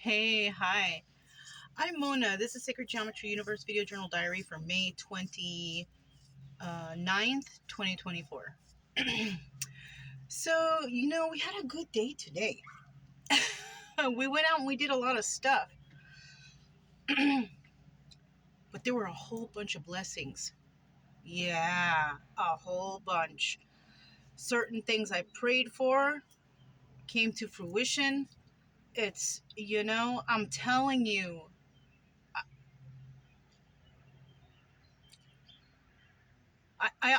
Hey, hi. I'm Mona. This is Sacred Geometry Universe Video Journal Diary for May 29th, 2024. So, we had a good day today. We went out and we did a lot of stuff, but there were a whole bunch of blessings. Yeah, a whole bunch. Certain things I prayed for came to fruition. I'm telling you,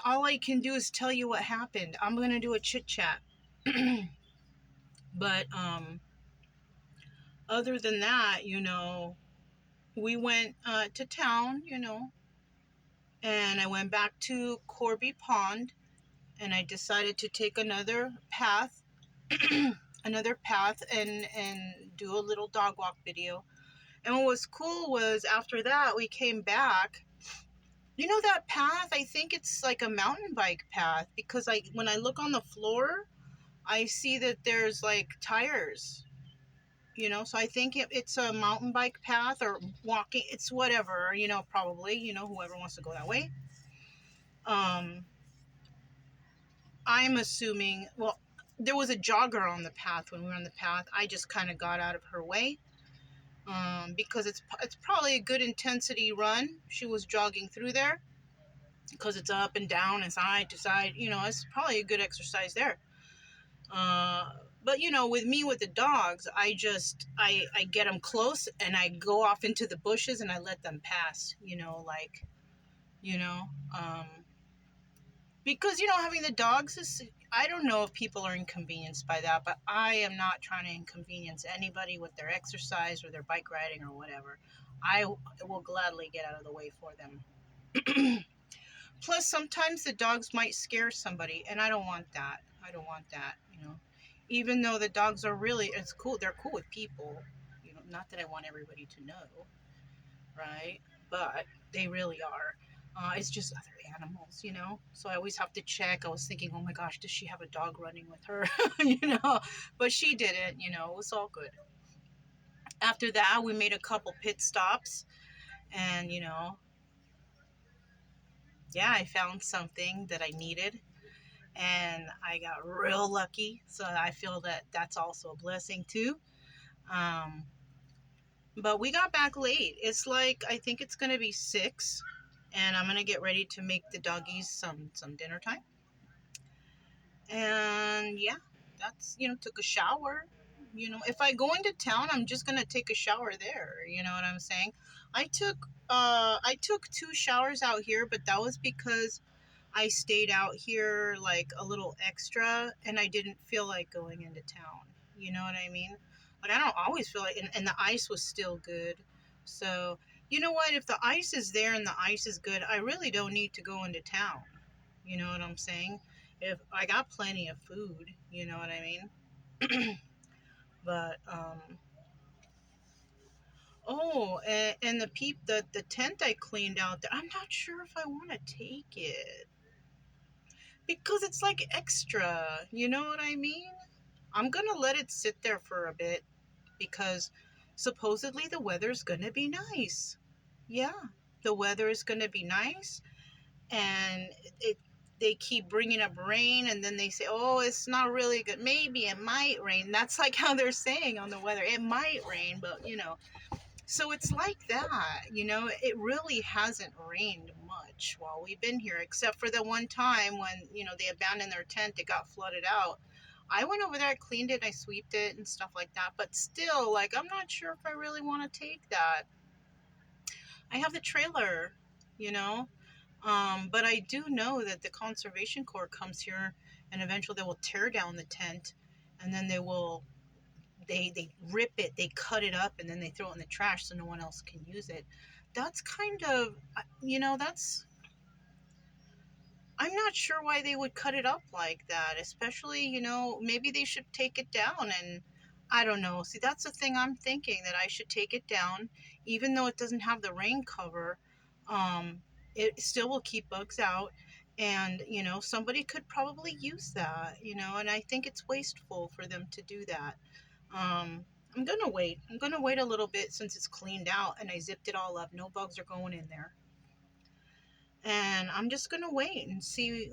all I can do is tell you what happened. I'm going to do a chit chat. But other than that, we went to town, and I went back to Corby Pond, and I decided to take another path, and do a little dog walk video. And what was cool was after that we came back. You know that path? I think it's like a mountain bike path because when I look on the floor, I see that there's like tires. So I think it's a mountain bike path or walking, it's whatever, probably, whoever wants to go that way. um I'm assuming, well, there was a jogger on the path. When we were on the path, I just kind of got out of her way, because it's probably a good intensity run. She was jogging through there because it's up and down and side to side. It's probably a good exercise there. But with me with the dogs, I get them close and I go off into the bushes and I let them pass. You know, um, because having the dogs is. I don't know if people are inconvenienced by that, but I am not trying to inconvenience anybody with their exercise or their bike riding or whatever. I will gladly get out of the way for them. Plus, sometimes the dogs might scare somebody, and I don't want that. I don't want that, Even though the dogs are really, it's cool. They're cool with people, Not that I want everybody to know, right? But they really are. It's just other animals, So I always have to check. I was thinking, oh my gosh, does she have a dog running with her, But she didn't, It was all good. After that, we made a couple pit stops, and yeah, I found something that I needed and I got real lucky. So I feel that that's also a blessing too. Um, but we got back late. It's like I think it's gonna be 6, and I'm gonna get ready to make the doggies some dinner time. And yeah, that's took a shower. If I go into town, I'm just gonna take a shower there. You know what I'm saying? I took 2 showers out here, but that was because I stayed out here like a little extra and I didn't feel like going into town. You know what I mean? Like I don't always feel like, and the ice was still good. So, you know what? If the ice is there and the ice is good, I really don't need to go into town. You know what I'm saying? If I got plenty of food, you know what I mean? But, oh, and the tent I cleaned out there, I'm not sure if I want to take it because it's like extra, you know what I mean? I'm gonna let it sit there for a bit because supposedly the weather's gonna be nice. Yeah, the weather is gonna be nice, and they keep bringing up rain, and then they say, "Oh, it's not really good. Maybe it might rain." That's like how they're saying on the weather. It might rain, but So it's like that, It really hasn't rained much while we've been here, except for the one time when, they abandoned their tent, it got flooded out. I went over there, I cleaned it, I sweeped it and stuff like that. But still, like, I'm not sure if I really want to take that. I have the trailer, you know? But I do know that the Conservation Corps comes here and eventually they will tear down the tent and then they rip it, they cut it up, and then they throw it in the trash so no one else can use it. That's kind of, that's, I'm not sure why they would cut it up like that, especially, maybe they should take it down. And I don't know. See, that's the thing I'm thinking, that I should take it down, even though it doesn't have the rain cover. Um, it still will keep bugs out. And, somebody could probably use that, and I think it's wasteful for them to do that. I'm gonna wait. I'm gonna wait a little bit since it's cleaned out and I zipped it all up. No bugs are going in there. And I'm just gonna wait and see,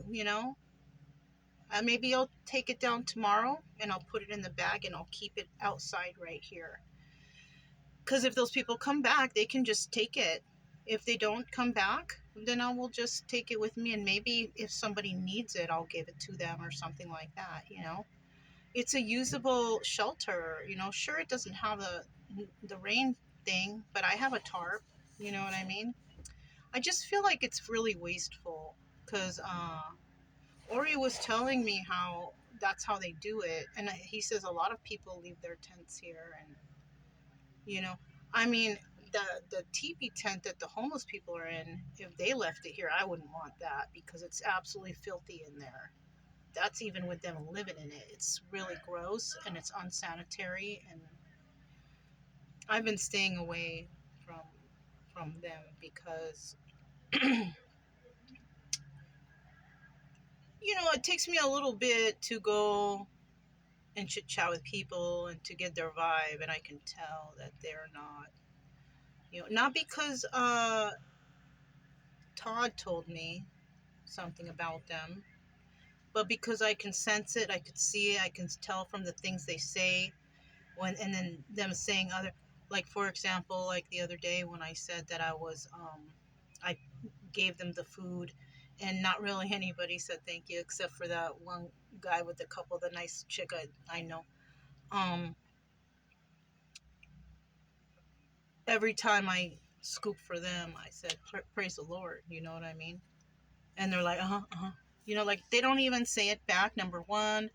maybe I'll take it down tomorrow and I'll put it in the bag and I'll keep it outside right here. Because if those people come back, they can just take it. If they don't come back, then I will just take it with me, and maybe if somebody needs it, I'll give it to them or something like that. It's a usable shelter. Sure, it doesn't have the rain thing, but I have a tarp. You know what I mean? I just feel like it's really wasteful because Ori was telling me how that's how they do it, and he says a lot of people leave their tents here, and you know, I mean, the teepee tent that the homeless people are in, if they left it here, I wouldn't want that because it's absolutely filthy in there. That's even with them living in it. It's really gross and it's unsanitary, and I've been staying away from them because it takes me a little bit to go and chit chat with people and to get their vibe, and I can tell that they're not, not because Todd told me something about them, but because I can sense it, I could see it, I can tell from the things they say and then them saying other, like for example, like the other day when I said that I gave them the food, and not really anybody said thank you except for that one guy with a couple, the nice chick I know. Um, every time I scoop for them, I said praise the Lord. You know what I mean? And they're like, uh-huh. Like they don't even say it back. Number one,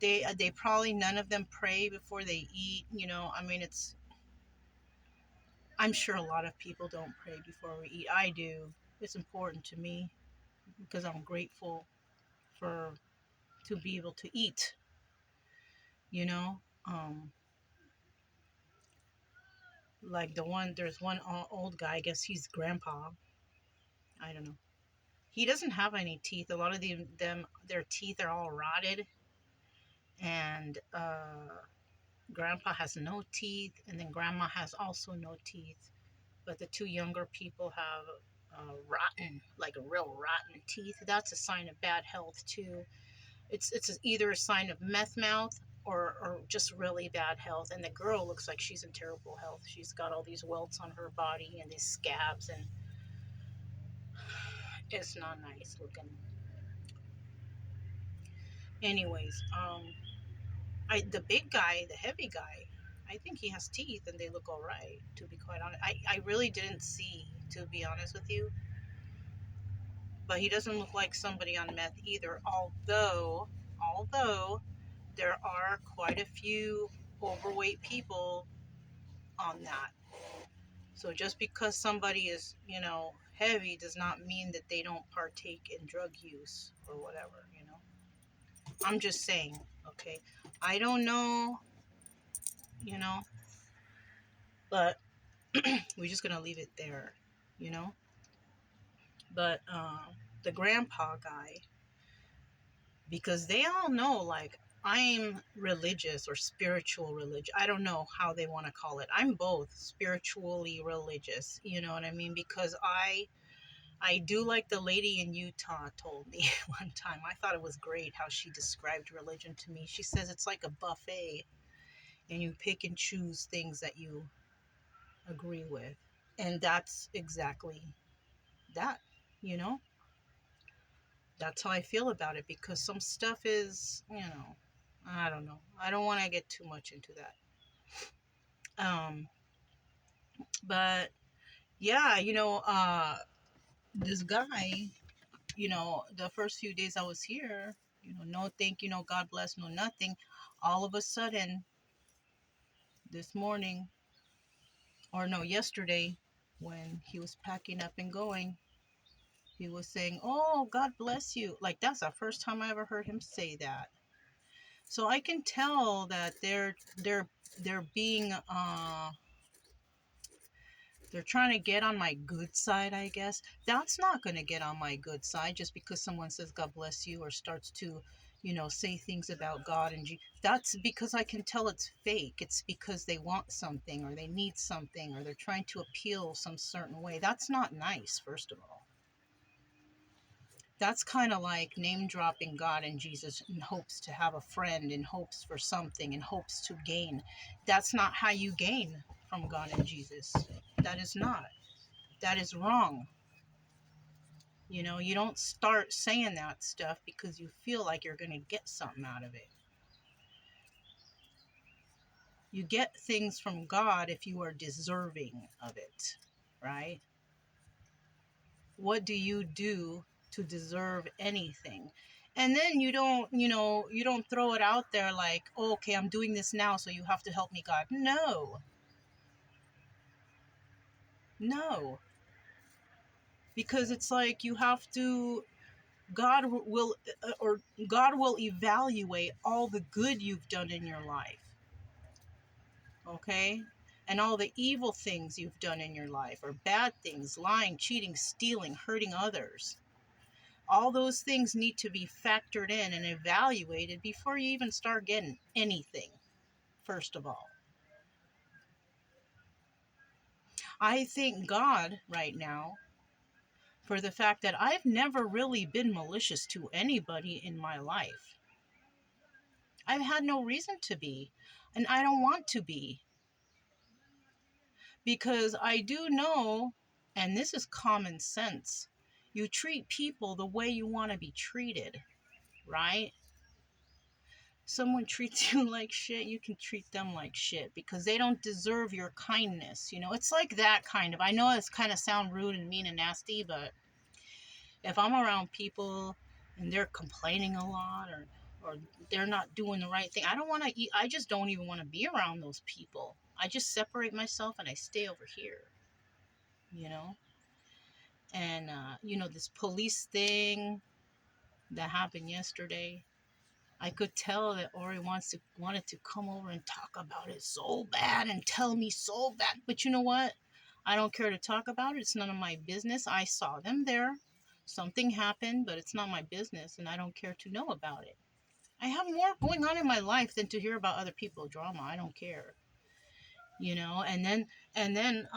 they probably, none of them pray before they eat. I mean, I'm sure a lot of people don't pray before we eat. I do. It's important to me because I'm grateful for to be able to eat. You know, um, like there's one old guy. I guess he's grandpa. I don't know. He doesn't have any teeth. A lot of their teeth are all rotted, and grandpa has no teeth, and then grandma has also no teeth. But the two younger people have rotten, like a real rotten teeth. That's a sign of bad health too. It's either a sign of meth mouth or just really bad health. And the girl looks like she's in terrible health. She's got all these welts on her body and these scabs, and it's not nice looking. Anyways, the big guy, the heavy guy, I think he has teeth and they look all right. To be quite honest, I really didn't see, to be honest with you. But he doesn't look like somebody on meth either. Although there are quite a few overweight people on that. So just because somebody is, heavy does not mean that they don't partake in drug use or whatever. I'm just saying, okay? I don't know, you know, but we're just gonna leave it there, you know? But the grandpa guy, because they all know, like, I'm religious or spiritual religious. I don't know how they want to call it. I'm both spiritually religious, you know what I mean? Because I do, like the lady in Utah told me one time. I thought it was great how she described religion to me. She says it's like a buffet and you pick and choose things that you agree with. And that's exactly that, you know? That's how I feel about it, because some stuff is, I don't know. I don't want to get too much into that. Um, but yeah, this guy, the first few days I was here, no thank you, no God bless, no nothing. All of a sudden, this morning, or no, yesterday, when he was packing up and going, he was saying, "Oh, God bless you." Like, that's the first time I ever heard him say that. So I can tell that they're being they're trying to get on my good side, I guess. That's not going to get on my good side just because someone says God bless you or starts to, say things about God and That's because I can tell it's fake. It's because they want something or they need something or they're trying to appeal some certain way. That's not nice, first of all. That's kind of like name dropping God and Jesus in hopes to have a friend, in hopes for something, in hopes to gain. That's not how you gain from God and Jesus. That is not. That is wrong. You know, you don't start saying that stuff because you feel like you're going to get something out of it. You get things from God if you are deserving of it, right? What do you do to deserve anything? And then you don't, you don't throw it out there like, oh, okay, I'm doing this now, so you have to help me, God. No, no, because it's like you have to, God will, or God will evaluate all the good you've done in your life, okay? And all the evil things you've done in your life, or bad things, lying, cheating, stealing, hurting others. All those things need to be factored in and evaluated before you even start getting anything, first of all. I thank God right now for the fact that I've never really been malicious to anybody in my life. I've had no reason to be, and I don't want to be. Because I do know, and this is common sense, you treat people the way you want to be treated, right? Someone treats you like shit, you can treat them like shit because they don't deserve your kindness. You know, it's like that kind of. I know it's kind of sound rude and mean and nasty, but if I'm around people and they're complaining a lot or they're not doing the right thing, I don't want to eat. I just don't even want to be around those people. I just separate myself and I stay over here, you know? And this police thing that happened yesterday, I could tell that Ori wanted to come over and talk about it so bad and tell me so bad. But you know what? I don't care to talk about it. It's none of my business. I saw them there. Something happened, but it's not my business, and I don't care to know about it. I have more going on in my life than to hear about other people's drama. I don't care, And then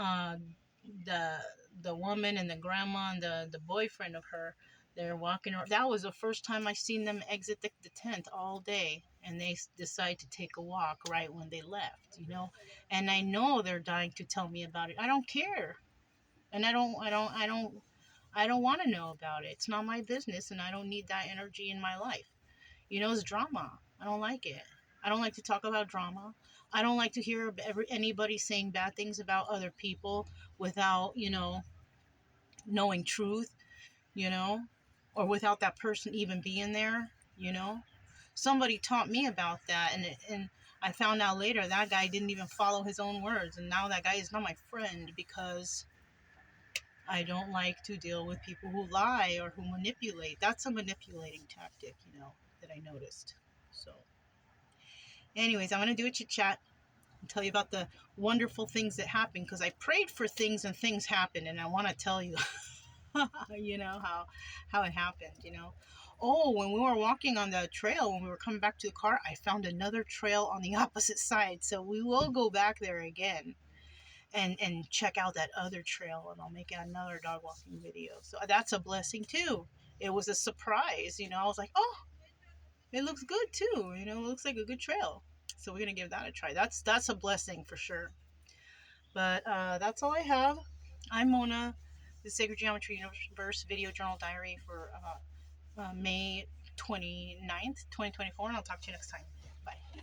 the the woman and the grandma and the boyfriend of her, they're walking around. That was the first time I seen them exit the tent all day, and they decide to take a walk right when they left. And I know they're dying to tell me about it. I don't care, and I don't want to know about it. It's not my business, and I don't need that energy in my life. It's drama. I don't like it. I don't like to talk about drama. I don't like to hear anybody saying bad things about other people without, knowing truth, you know, or without that person even being there, you know. Somebody taught me about that, and I found out later that guy didn't even follow his own words, and now that guy is not my friend because I don't like to deal with people who lie or who manipulate. That's a manipulating tactic, that I noticed. So, anyways, I'm going to do a chit chat and tell you about the wonderful things that happen because I prayed for things and things happened, and I want to tell you, how it happened. Oh, when we were walking on the trail, when we were coming back to the car, I found another trail on the opposite side. So we will go back there again and check out that other trail, and I'll make another dog walking video. So that's a blessing too. It was a surprise. I was like, oh, it looks good too. It looks like a good trail. So we're gonna give that a try. That's a blessing for sure. But that's all I have. I'm Mona, the Sacred Geometry Universe Video Journal Diary for May 29th, 2024, and I'll talk to you next time. Bye.